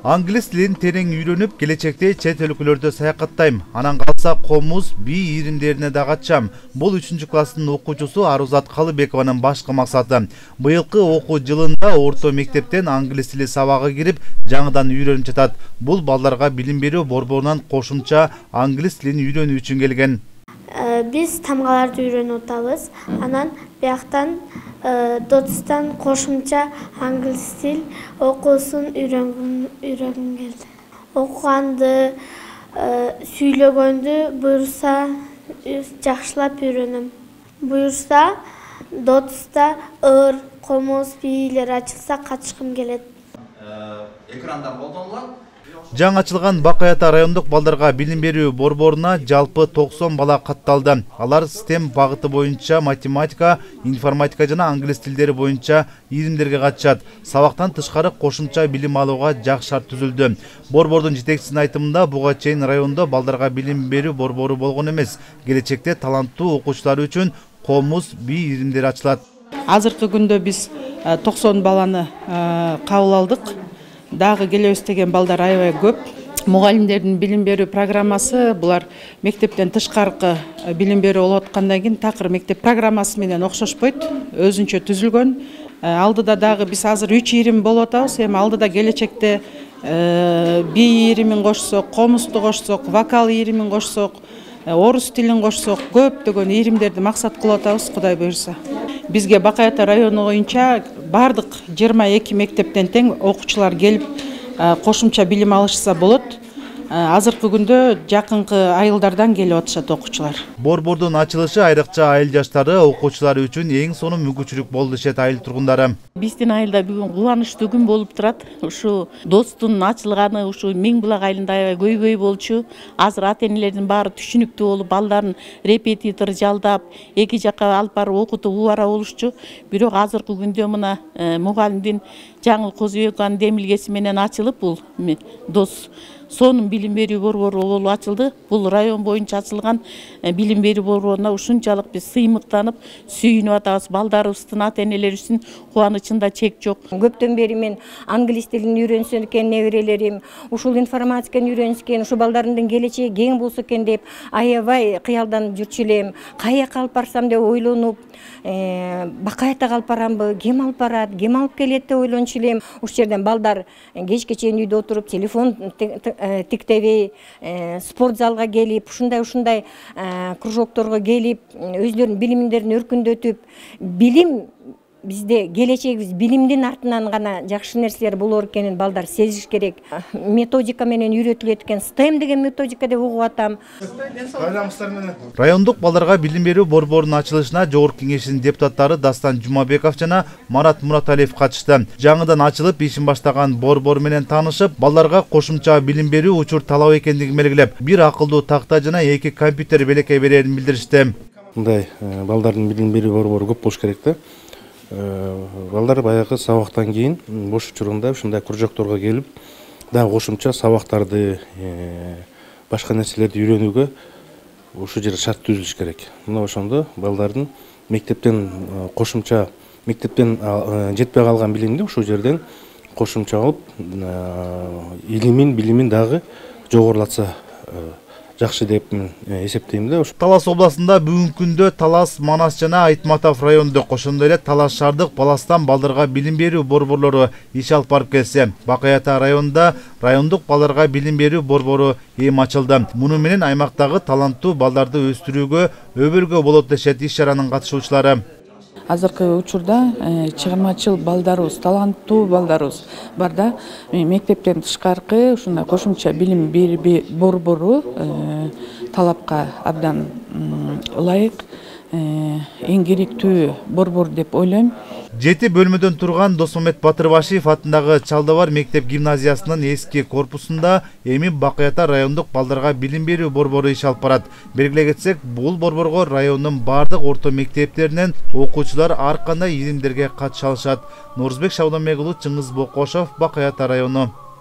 Англис тилин терең үйрөнүп, келечекте чет өлкөлөрдө саякаттайм. Анан калса комуз, бий иримдерине да катышам. Бул 3 класстын окуучусу Арузат Калыбекованын башкы максаты. Быйылкы окуу жылында орто мектептен англис тили сабагы кирип, жаңыдан үйрөнүп жатат. Бул балдарга билим берүү борборунан кошумча англис тилин үйрөнүү үчүн келген. Биз тамгаларды үйрөнүп атабыз. Анан бияктан Дотстан кошумча англис тил окуусун үйрөнгүм келди. Окуганды, сүйлөгөндү буюрса жакшылап үйрөнөм. Буюрса Дотста ыр, комуз, бийлер ачылса катышкым келет. Экрандан колдонулат. Жаңы ачылган Бакаята райондук балдарга билим берүү борборуна жалпы 90 бала катталды. Алар STEM багыты боюнча математика, информатика жана англис тилдери боюнча иримдерге катышат. Сабактан тышкары кошумча билим алууга жак шарт түзүлдү. Борбордун жетекчисинин айтымында буга чейин райондо балдарга билим берүү борбору болгон эмес. Келечекте таланттуу окуучулар үчүн комуз, бий иримдери ачылат. Азыркы күндө биз 90 баланы кабыл алдык. Дагы келебиз деген балдар аябай көп. Мугалимдердин билим берүү программасы булар мектептен тышкаркы билим берүү болуп аткандан кийин такыр мектеп программасы менен окшошпойт, өзүнчө түзүлгөн. Алдыда дагы биз азыр 3 ирим болуп атабыз. Эми алдыда келечекте бий иримин кошсок, комузду кошсок, вокал иримин кошсок, орус тилин кошсок, көптөгөн иримдерди максат кылып атабыз, Кудай буйрса. Бизге Бакаята району боюнча бардык 22 мектептен тең окуучулар келип кошумча билим алышса болот. Азыркы күндө жакынкы айылдардан келип атышат окуучулар. Борбордун ачылышы айрыкча айыл жаштары окуучулар үчүн эң сонун мүмкүнчүлүк болду дешет айыл тургундары. Биздин айылда бүгүн кубанычтуу күн болуп турат. Ушу Достун ачылганы ушу Миң Булак айылында аябай көйгөй болчу. Азыр ата-энелердин баары түшүнүктүү болуп, балдарын репетитор жалдап, эки жакка алып барып окутуп убара болушчу. Бирок азыркы күндө мына мугалимдин Жаңыл Козубекованын демилгеси менен ачылып, бул Дос сонун билим берүү борбору болуп ачылды. Бул район боюнча ачылган билим берүү борборуна ушунчалык биз сыймыктанып, сүйүнүп атабыз. Балдарыбыздын ата-энелерибиздин кубанычында чек жок. Көптөн бери мен англис тилин үйрөнсө экен неберелерим, ушул информатиканы үйрөнсө экен, ушу балдарымдын келечеги кең болсо экен деп аябай кыялданып жүрчү элем. Каяка алып барсам деп ойлонуп, Бакаятага алып барамбы, ким алып барат, ким алып келет деп ойлончу элем. Ушул жерден балдар кечке чейин үйдө отуруп, телефон тиктебей, спорт залга келип, ушундай кружокторго келип, өздөрүнүн билимдерин өркүндөтүп, билим бизде келечегибиз билимдин артынан гана жакшы нерселер болор экенин балдар сезиш керек. Методика менен үйрөтүлөт экен, STEM деген методика деп угуп атам. Райондук балдарга билим берүү борборунун ачылышына Жогорку Кеңештин депутаттары Дастан Жумабеков жана Марат Мураталиев катышты. Жаңыдан ачылып ишин баштаган борбор менен таанышып, балдарга кошумча билим берүү учур талап экендигин белгилеп, бир акылдуу такта жана 2 компьютер белекей берерин билдиришти. Мындай балдардын билим берүү борбору көп болуш керек да. Балдар баягы сабактан кийин бош учурунда ушундай кружокторго келип, дагы кошумча сабактарды, башка нерселерди үйрөнүүгө ушул жерде шарт түзүлүш керек. Мына ошондо балдардын мектептен кошумча, мектептен жетпей калган билимди ушул жерден кошумча алып, илимин, билимин дагы жогорулатса жакшы деп эсептейм да. Талас областында бүгүнкү күндө Талас, Манас жана Айтматов райондук, ошондой эле Талас шаардык Баластан балдарга билим берүү борборлору иш алып барып келсе, Бакаята районунда райондук балдарга билим берүү борбору эми ачылды. Муну менен аймактагы таланттуу балдарды өстүрүүгө, өбөлгө болот дешет иш чаранын катышуучулары. Азыркы учурда чыгармачыл балдарыбыз, таланттуу балдарыбыз бар да. Мектептен тышкаркы ушундай кошумча билим берүү борбору талапка абдан ылайык, эң керектүү борбор деп ойлойм. 7 бөлмөдөн турган Досмамет Батырбашиев атындагы Чалдабар мектеп гимназиясынын эски корпусунда эми Бакаята райондук балдарга билим берүү борбору иш алып барат. Белгилей кетсек, бул борборго райондун бардык орто мектептеринен окуучулар ар кандай иримдерге катыша алышат. Нурузбек Шабдамек уулу, Чыңгыз Бокошов, Бакаята району.